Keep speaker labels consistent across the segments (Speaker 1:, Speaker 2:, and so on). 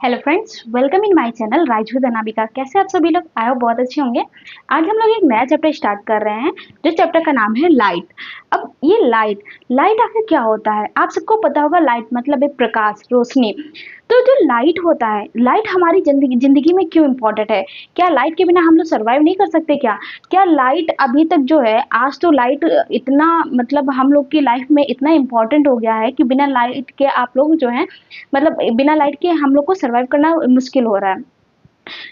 Speaker 1: Hello friends, welcome in my channel rise with Anamika. कैसे आप सभी लोग? आए हो बहुत अच्छे होंगे। आज हम लोग एक नया चैप्टर स्टार्ट कर रहे हैं, जो चैप्टर का नाम है लाइट। अब ये लाइट लाइट आखिर क्या होता है? आप सबको पता होगा, लाइट मतलब एक प्रकाश, रोशनी। तो जो लाइट होता है, लाइट हमारी जिंदगी जिंदगी में क्यों इम्पोर्टेंट है? क्या लाइट के बिना हम लोग सर्वाइव नहीं कर सकते क्या? क्या लाइट अभी तक जो है, आज तो लाइट इतना मतलब हम लोग की लाइफ में इतना इम्पोर्टेंट हो गया है कि बिना लाइट के आप लोग जो है, मतलब बिना लाइट के हम लोग को सर्वाइव करना मुश्किल हो रहा है।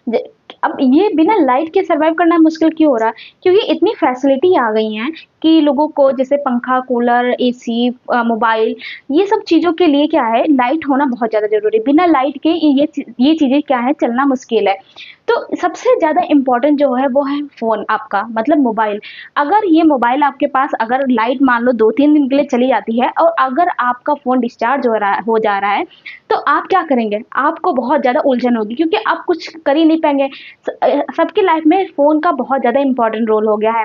Speaker 1: ज- अब ये बिना लाइट के सर्वाइव करना मुश्किल क्यों हो रहा है? क्योंकि इतनी फैसिलिटी आ गई हैं कि लोगों को, जैसे पंखा, कूलर, एसी, मोबाइल, ये सब चीज़ों के लिए क्या है, लाइट होना बहुत ज़्यादा जरूरी है। बिना लाइट के ये चीज़ें क्या है, चलना मुश्किल है। तो सबसे ज़्यादा इम्पोर्टेंट जो है वो है फ़ोन आपका, मतलब मोबाइल। अगर ये मोबाइल आपके पास, अगर लाइट मान लो 2-3 दिन के लिए चली जाती है और अगर आपका फ़ोन डिस्चार्ज हो जा रहा है, तो आप क्या करेंगे? आपको बहुत ज़्यादा उलझन होगी, क्योंकि आप कुछ कर ही नहीं पाएंगे। सबकी लाइफ में फ़ोन का बहुत ज़्यादा इंपॉर्टेंट रोल हो गया है।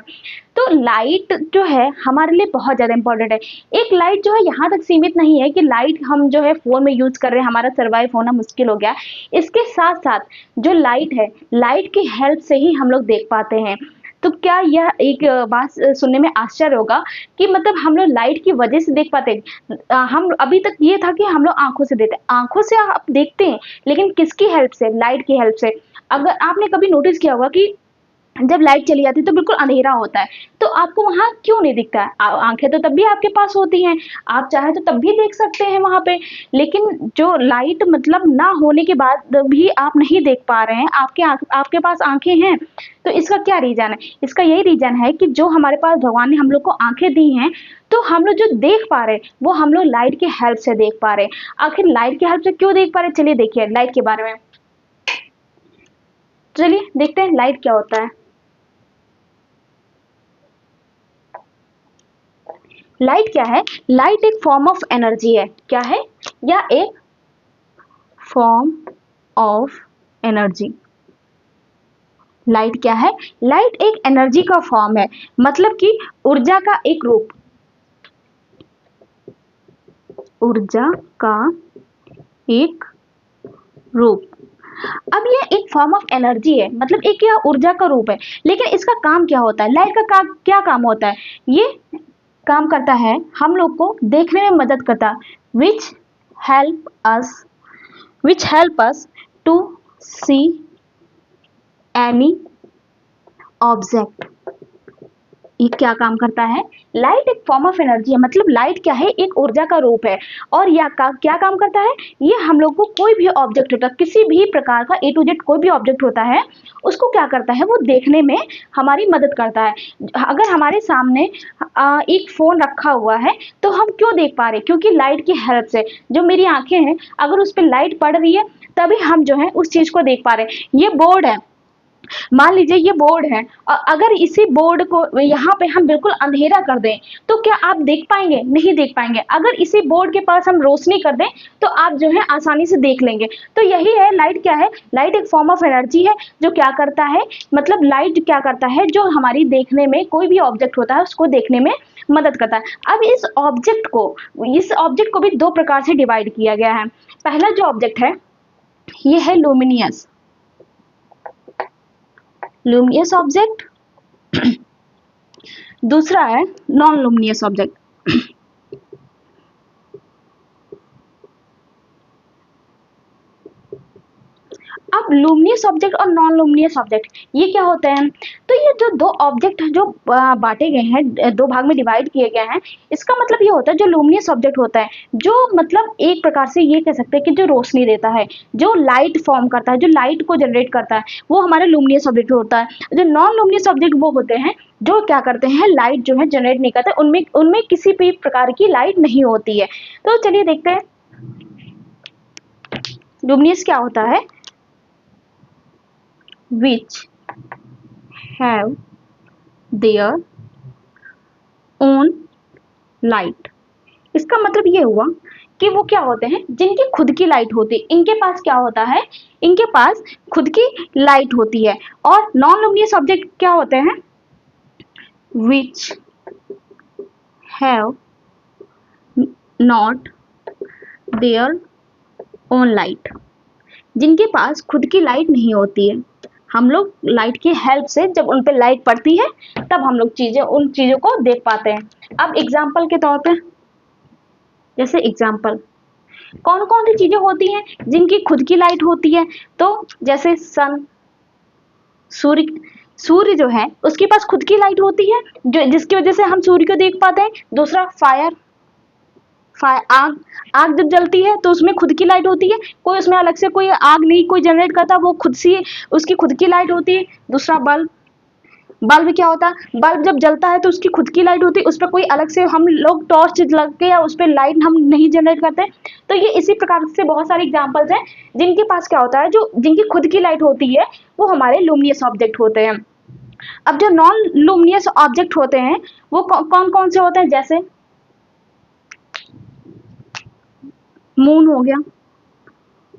Speaker 1: तो लाइट जो है हमारे लिए बहुत ज़्यादा इंपॉर्टेंट है। एक लाइट जो है यहाँ तक सीमित नहीं है कि लाइट हम जो है फ़ोन में यूज़ कर रहे हैं, हमारा सर्वाइव होना मुश्किल हो गया। इसके साथ साथ जो लाइट है, लाइट की हेल्प से ही हम लोग देख पाते हैं। तो क्या यह एक बात सुनने में आश्चर्य होगा कि मतलब हम लोग लाइट की वजह से देख पाते हैं। हम अभी तक ये था कि हम लोग आंखों से देखते हैं, आंखों से आप देखते हैं, लेकिन किसकी हेल्प से? लाइट की हेल्प से। अगर आपने कभी नोटिस किया होगा कि जब लाइट चली जाती है तो बिल्कुल अंधेरा होता है, तो आपको वहाँ क्यों नहीं दिखता है? आंखें तो तब भी आपके पास होती हैं, आप चाहे तो तब भी देख सकते हैं वहाँ पे। लेकिन जो लाइट मतलब ना होने के बाद भी आप नहीं देख पा रहे हैं, आपके पास आंखें हैं, तो इसका क्या रीजन है? इसका यही रीजन है कि जो हमारे पास भगवान ने हम लोग को आंखें दी हैं, तो हम लोग जो देख पा रहे हैं वो हम लोग लाइट की हेल्प से देख पा रहे हैं। आखिर लाइट की हेल्प से क्यों देख पा रहे हैं? चलिए देखिए लाइट के बारे में। चलिए देखते हैं लाइट क्या होता है। लाइट क्या है? लाइट एक फॉर्म ऑफ एनर्जी है। क्या है? या एक फॉर्म ऑफ एनर्जी। लाइट क्या है? लाइट एक एनर्जी का फॉर्म है, मतलब कि ऊर्जा का एक रूप। ऊर्जा का एक रूप। अब ये एक फॉर्म ऑफ एनर्जी है, मतलब एक यह ऊर्जा का रूप है। लेकिन इसका काम क्या होता है? लाइट का क्या काम होता है? ये काम करता है, हम लोग को देखने में मदद करता है। Which help us which help us to see any object। ये क्या काम करता है? लाइट एक फॉर्म ऑफ एनर्जी है, मतलब लाइट क्या है, एक ऊर्जा का रूप है। और यह क्या काम करता है? ये हम लोग को कोई भी ऑब्जेक्ट होता है, किसी भी प्रकार का ए टू जेड कोई भी ऑब्जेक्ट होता है, उसको क्या करता है, वो देखने में हमारी मदद करता है। अगर हमारे सामने एक फोन रखा हुआ है, तो हम क्यों देख पा रहे हैं? क्योंकि लाइट की हेल्प से। जो मेरी आंखें हैं, अगर उस पर लाइट पड़ रही है, तभी हम जो है उस चीज को देख पा रहे हैं। ये बोर्ड है, मान लीजिए ये बोर्ड है, और अगर इसी बोर्ड को यहाँ पे हम बिल्कुल अंधेरा कर दें, तो क्या आप देख पाएंगे? नहीं देख पाएंगे। अगर इसी बोर्ड के पास हम रोशनी कर दें, तो आप जो है आसानी से देख लेंगे। तो यही है लाइट। क्या है? लाइट एक फॉर्म ऑफ एनर्जी है, जो क्या करता है, मतलब लाइट क्या करता है, जो हमारी देखने में कोई भी ऑब्जेक्ट होता है उसको देखने में मदद करता है। अब इस ऑब्जेक्ट को भी दो प्रकार से डिवाइड किया गया है। पहला जो ऑब्जेक्ट है, ये है लुमिनियस लुमिनियस ऑब्जेक्ट। दूसरा है नॉन लुमिनियस ऑब्जेक्ट। अब लुमिनियस ऑब्जेक्ट और नॉन लुमिनियस ऑब्जेक्ट ये क्या होते हैं? तो ये जो दो ऑब्जेक्ट जो बांटे गए हैं, दो भाग में डिवाइड किए गए हैं, इसका मतलब ये होता है, जो लुमिनियस ऑब्जेक्ट होता है, जो मतलब एक प्रकार से ये कह सकते हैं कि जो रोशनी देता है, जो लाइट फॉर्म करता है, जो लाइट को जनरेट करता है, वो हमारा लुमिनियस ऑब्जेक्ट होता है। जो नॉन लुमिनियस ऑब्जेक्ट वो होते हैं जो क्या करते हैं, लाइट जो है जनरेट नहीं करते, उनमें उनमें किसी भी प्रकार की लाइट नहीं होती है। तो चलिए देखते हैं लुमिनियस क्या होता है। which have their own light। इसका मतलब ये हुआ कि वो क्या होते हैं, जिनकी खुद की लाइट होती है। इनके पास क्या होता है? इनके पास खुद की लाइट होती है। और नॉन लुमिनियस ऑब्जेक्ट क्या होते हैं? which have not their own light। जिनके पास खुद की लाइट नहीं होती है। हम लोग लाइट की हेल्प से जब उन पे लाइट पड़ती है तब हम लोग उन चीज़ों को देख पाते हैं। अब एग्जाम्पल के तौर पे, जैसे एग्जाम्पल कौन कौन सी चीज़ें होती हैं जिनकी खुद की लाइट होती है, तो जैसे सन, सूर्य। सूर्य जो है उसके पास खुद की लाइट होती है जो जिसकी वजह से हम सूर्य को देख पाते हैं। दूसरा फायर, आग। आग जब जलती है तो उसमें खुद की लाइट होती है, कोई उसमें अलग से कोई आग नहीं कोई जनरेट करता, वो खुद से उसकी खुद की लाइट होती है। दूसरा बल्ब। बल्ब क्या होता है, बल्ब जब जलता है तो उसकी खुद की लाइट होती है, उस पर कोई अलग से हम लोग टॉर्च लग के या उस पर लाइट हम नहीं जनरेट करते। तो ये इसी प्रकार से बहुत सारे एग्जाम्पल्स हैं जिनके पास क्या होता है, जो जिनकी खुद की लाइट होती है वो हमारे लुमिनियस ऑब्जेक्ट होते हैं। अब जो नॉन लुमिनियस ऑब्जेक्ट होते हैं वो कौन कौन से होते हैं, जैसे मून हो गया।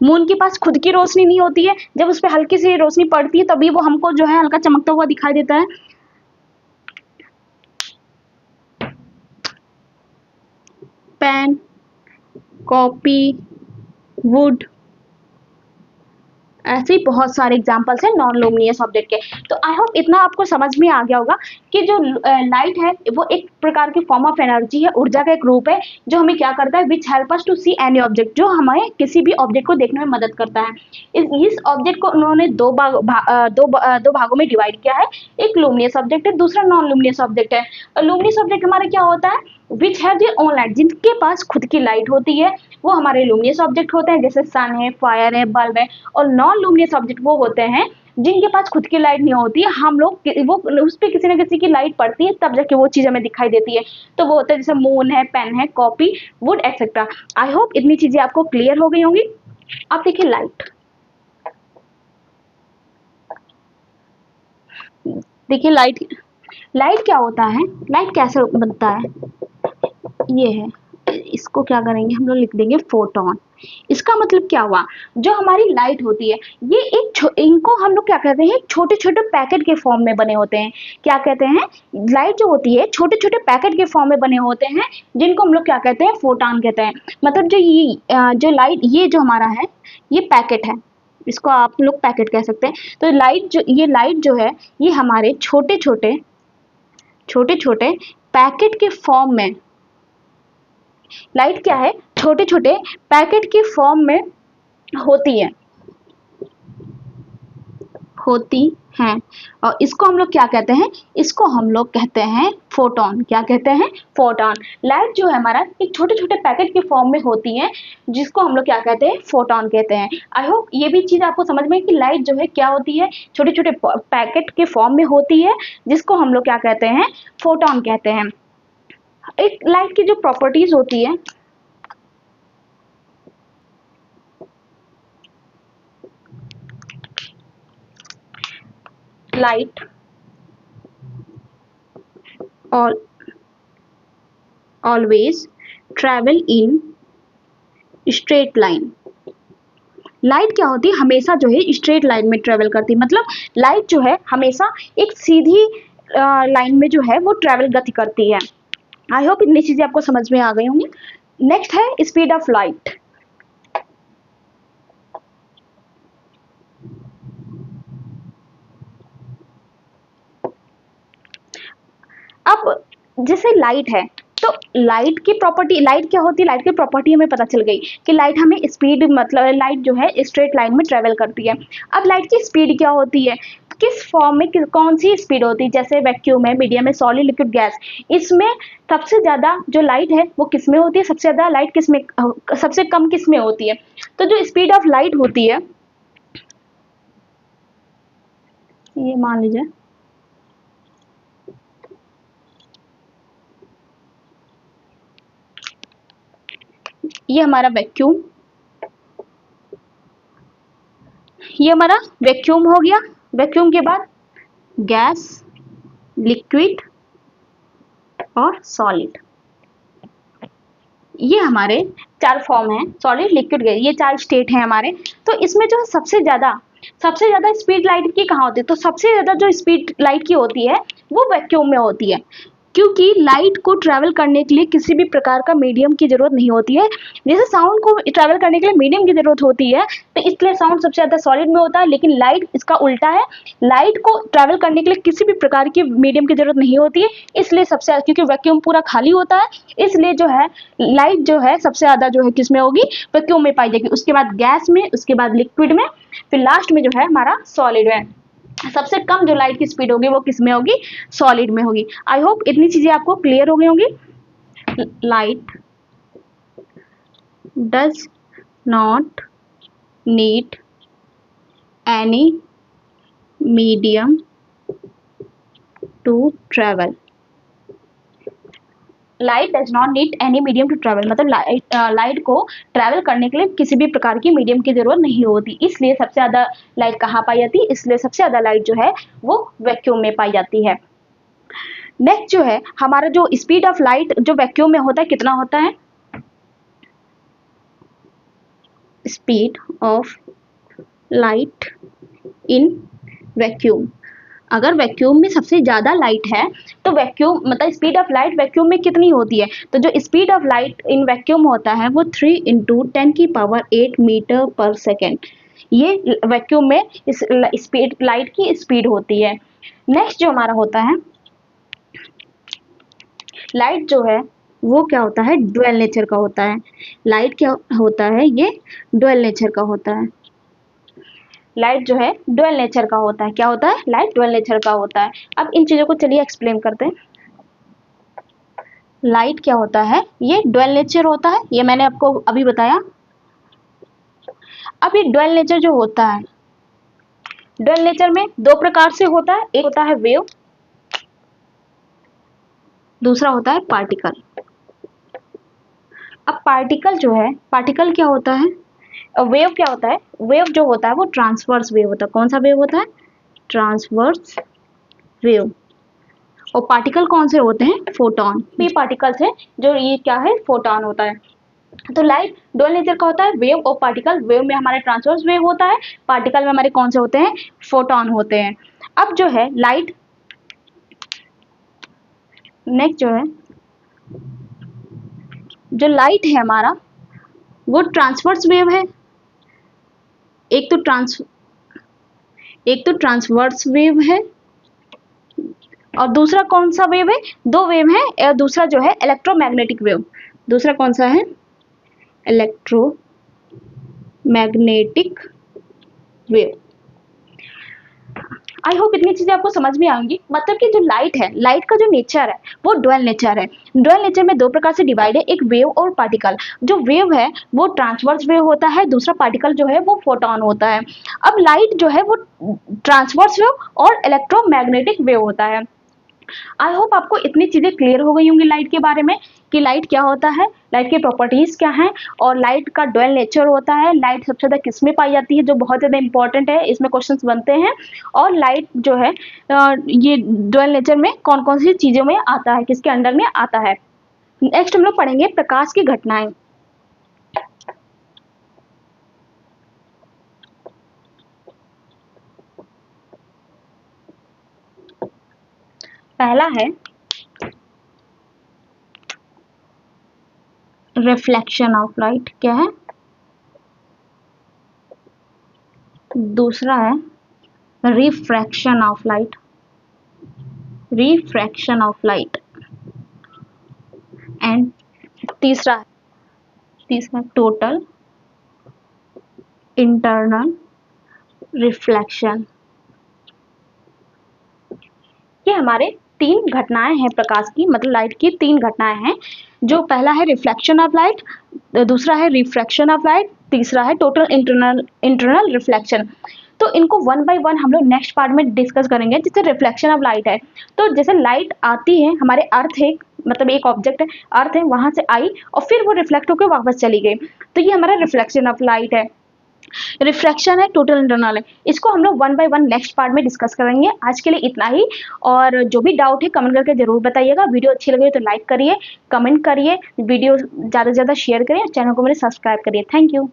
Speaker 1: मून के पास खुद की रोशनी नहीं होती है, जब उस पर हल्की सी रोशनी पड़ती है तभी वो हमको जो है हल्का चमकता हुआ दिखाई देता है। पेन, कॉपी, वुड, ऐसे ही बहुत सारे एग्जाम्पल्स हैं नॉन लुमिनियस ऑब्जेक्ट के। तो आई होप इतना आपको समझ में आ गया होगा कि जो लाइट है वो एक प्रकार की फॉर्म ऑफ एनर्जी है, ऊर्जा का एक रूप है जो हमें क्या करता है, which help us to see any object, जो हमें किसी भी ऑब्जेक्ट को देखने में मदद करता है। इस ऑब्जेक्ट को उन्होंने दो भागों में डिवाइड किया है, एक लुमिनियस ऑब्जेक्ट है, दूसरा नॉन लुमिनियस ऑब्जेक्ट है। लुमिनियस ऑब्जेक्ट हमारा क्या होता है, which have their own light, जिनके पास खुद की लाइट होती है वो हमारे लुमिनियस ऑब्जेक्ट होते हैं, जैसे सन है, फायर है, बल्ब है। और नॉन लुमिनियस ऑब्जेक्ट वो होते हैं जिनके पास खुद की लाइट नहीं होती है, हम लोग वो उस पर किसी न किसी की लाइट पड़ती है तब जाके वो चीज़ हमें दिखाई देती है। तो वो होता है जैसे मून है, पेन है, copy, would etcetera. I hope इतनी चीज़ें आपको क्लियर हो गई होंगी। अब देखिए लाइट, देखिए लाइट, लाइट क्या होता है, लाइट कैसे बनता है, ये है, इसको क्या करेंगे हम लोग लिख देंगे फोटोन। इसका मतलब क्या हुआ, जो हमारी लाइट होती है ये इनको हम लोग क्या कहते हैं, छोटे छोटे पैकेट के फॉर्म में बने होते हैं। क्या कहते हैं, लाइट जो होती है छोटे छोटे पैकेट के फॉर्म में बने होते हैं, जिनको हम लोग क्या कहते हैं, फोटॉन कहते हैं। मतलब जो लाइट, ये जो हमारा है ये पैकेट है, इसको आप लोग पैकेट कह सकते हैं। तो ये लाइट जो है ये हमारे छोटे छोटे पैकेट के फॉर्म में, लाइट क्या है, छोटे छोटे पैकेट के फॉर्म में होती है, और इसको हम लोग क्या कहते हैं, इसको हम लोग कहते हैं फोटॉन। क्या कहते हैं, फोटॉन। लाइट जो है हमारा एक छोटे छोटे पैकेट के फॉर्म में होती है, जिसको हम लोग क्या कहते हैं, फोटॉन कहते हैं। आई होप ये भी चीज़ आपको समझ में है कि लाइट जो है क्या होती है, छोटे छोटे पैकेट के फॉर्म में होती है, जिसको हम लोग क्या कहते हैं, फोटॉन कहते हैं। एक लाइट की जो प्रॉपर्टीज होती है, light always travel in straight line. Light क्या होती है, हमेशा जो है स्ट्रेट लाइन में ट्रेवल करती है। मतलब लाइट जो है हमेशा एक सीधी लाइन में जो है वो ट्रेवल गति करती है। आई होप इतनी चीजें आपको समझ में आ गई होंगी। नेक्स्ट है स्पीड ऑफ लाइट। अब जैसे लाइट है तो लाइट की प्रॉपर्टी, लाइट क्या होती है, लाइट की प्रॉपर्टी हमें पता चल गई कि लाइट हमें स्पीड, मतलब लाइट जो है स्ट्रेट लाइन में ट्रेवल करती है। अब लाइट की स्पीड क्या होती है, किस फॉर्म में कौन सी स्पीड होती है, जैसे वैक्यूम है, मीडियम है, सॉलिड, लिक्विड, गैस। इसमें सबसे ज़्यादा जो लाइट है वो किस में होती है, सबसे ज़्यादा लाइट किस में, सबसे कम किस में होती है। तो जो स्पीड ऑफ लाइट होती है, ये मान लीजिए ये हमारा वैक्यूम, ये हमारा वैक्यूम हो गया। वैक्यूम के बाद गैस, लिक्विड और सॉलिड, ये हमारे चार फॉर्म हैं, सॉलिड, लिक्विड, गैस, ये चार स्टेट हैं हमारे। तो इसमें जो सबसे ज़्यादा स्पीड लाइट की कहाँ होती है, तो सबसे ज़्यादा जो स्पीड लाइट की होती है वो वैक्यूम में होती है। क्योंकि लाइट को ट्रैवल करने के लिए किसी भी प्रकार का मीडियम की जरूरत नहीं होती है। जैसे साउंड को ट्रैवल करने के लिए मीडियम की जरूरत होती है, तो इसलिए साउंड सबसे ज्यादा सॉलिड में होता है, लेकिन लाइट इसका उल्टा है। लाइट को ट्रैवल करने के लिए किसी भी प्रकार की मीडियम की जरूरत नहीं होती है, इसलिए सबसे, क्योंकि वैक्यूम पूरा खाली होता है, इसलिए जो है लाइट जो है सबसे ज्यादा जो है किसमें होगी, वैक्यूम में पाई जाएगी, उसके बाद गैस में, उसके बाद लिक्विड में, फिर लास्ट में जो है हमारा सॉलिड में। सबसे कम जो लाइट की स्पीड होगी वो किस में होगी, सॉलिड में होगी। आई होप इतनी चीजें आपको क्लियर हो गई होंगी। Light does not need any medium to travel. Light does not need any medium to travel, मतलब लाइट को ट्रैवल करने के लिए किसी भी प्रकार की मीडियम की जरूरत नहीं होती, इसलिए सबसे ज्यादा लाइट कहाँ पाई जाती है, इसलिए सबसे ज्यादा लाइट जो है वो वैक्यूम में पाई जाती है। नेक्स्ट जो है हमारा जो स्पीड ऑफ लाइट जो वैक्यूम में होता है कितना होता है, speed of light in vacuum. अगर वैक्यूम में सबसे ज्यादा लाइट है तो वैक्यूम मतलब स्पीड ऑफ लाइट वैक्यूम में कितनी होती है, तो जो speed of light in vacuum होता है वो 3 × 10⁸ मीटर पर सेकेंड, ये वैक्यूम में इस स्पीड लाइट की स्पीड होती है। नेक्स्ट जो हमारा होता है लाइट जो है वो क्या होता है, ड्यूअल नेचर का होता है। लाइट क्या होता है, ये ड्यूअल नेचर का होता है। लाइट जो है ड्यूअल नेचर का होता है। क्या होता है, लाइट ड्यूअल नेचर का होता है। अब इन चीजों को चलिए एक्सप्लेन करते हैं। लाइट क्या होता है, ये ड्यूअल नेचर होता है, ये मैंने आपको अभी बताया। अब ये ड्यूअल नेचर जो होता है, ड्यूअल नेचर में दो प्रकार से होता है, एक होता है वेव, दूसरा होता है पार्टिकल। अब पार्टिकल जो है, पार्टिकल क्या होता है, वेव क्या होता है, वेव जो होता है वो ट्रांसवर्स वेव होता है। कौन सा वेव होता है, ट्रांसवर्स वेव। और पार्टिकल कौन से होते हैं, फोटोन। भी पार्टिकल्स है जो ये क्या है, फोटोन होता है। तो लाइट डुअल नेचर का होता है, वेव और पार्टिकल। वेव में हमारे ट्रांसवर्स वेव होता है, पार्टिकल में हमारे कौन से होते हैं, फोटोन होते हैं। अब जो है लाइट, नेक्स्ट जो है जो लाइट है हमारा वो ट्रांसवर्स वेव है, एक तो ट्रांसवर्स वेव है और दूसरा कौन सा वेव है, दो वेव है, और दूसरा जो है इलेक्ट्रोमैग्नेटिक वेव। दूसरा कौन सा है, इलेक्ट्रोमैग्नेटिक वेव। आई होप इतनी चीजें आपको समझ में आएंगी। मतलब कि जो लाइट है, लाइट का जो नेचर है वो ड्यूअल नेचर है। ड्यूअल नेचर में दो प्रकार से डिवाइड है, एक वेव और पार्टिकल। जो वेव है वो ट्रांसवर्स वेव होता है, दूसरा पार्टिकल जो है वो फोटोन होता है। अब लाइट जो है वो ट्रांसवर्स वेव और इलेक्ट्रोमैग्नेटिक वेव होता है। आई होप आपको इतनी चीजें क्लियर हो गई होंगी लाइट के बारे में, कि लाइट क्या होता है, लाइट की प्रॉपर्टीज क्या हैं, और लाइट का ड्यूअल नेचर होता है। लाइट सबसे ज्यादा किस में पाई जाती है, जो बहुत ज्यादा इंपॉर्टेंट है, इसमें क्वेश्चंस बनते हैं। और लाइट जो है ये ड्यूअल नेचर में कौन कौन सी चीजों में आता है, किसके अंडर में आता है। नेक्स्ट हम लोग पढ़ेंगे प्रकाश की घटनाएं। पहला है रिफ्लेक्शन ऑफ लाइट, क्या है, दूसरा है refraction of light, refraction of light, and तीसरा टोटल इंटरनल रिफ्लेक्शन। ये हमारे तीन घटनाएं हैं प्रकाश की, मतलब लाइट की तीन घटनाएं हैं। जो पहला है रिफ्लेक्शन ऑफ लाइट, दूसरा है रिफ्रैक्शन ऑफ लाइट, तीसरा है टोटल इंटरनल रिफ्लेक्शन। तो इनको वन बाय वन हम लोग नेक्स्ट पार्ट में डिस्कस करेंगे। जैसे रिफ्लेक्शन ऑफ लाइट है, तो जैसे लाइट आती है, हमारे अर्थ है, मतलब एक ऑब्जेक्ट है, अर्थ है, वहां से आई और फिर वो रिफ्लेक्ट होकर वापस चली गई, तो ये हमारा रिफ्लेक्शन ऑफ लाइट है। रिफ्रैक्शन है, टोटल इंटरनल है। इसको हम लोग one by one next part में डिस्कस करेंगे। आज के लिए इतना ही, और जो भी डाउट है कमेंट करके जरूर बताइएगा। वीडियो अच्छी लगे तो लाइक करिए, कमेंट करिए, वीडियो ज़्यादा से ज़्यादा शेयर करिए, चैनल को मेरे सब्सक्राइब करिए। Thank you.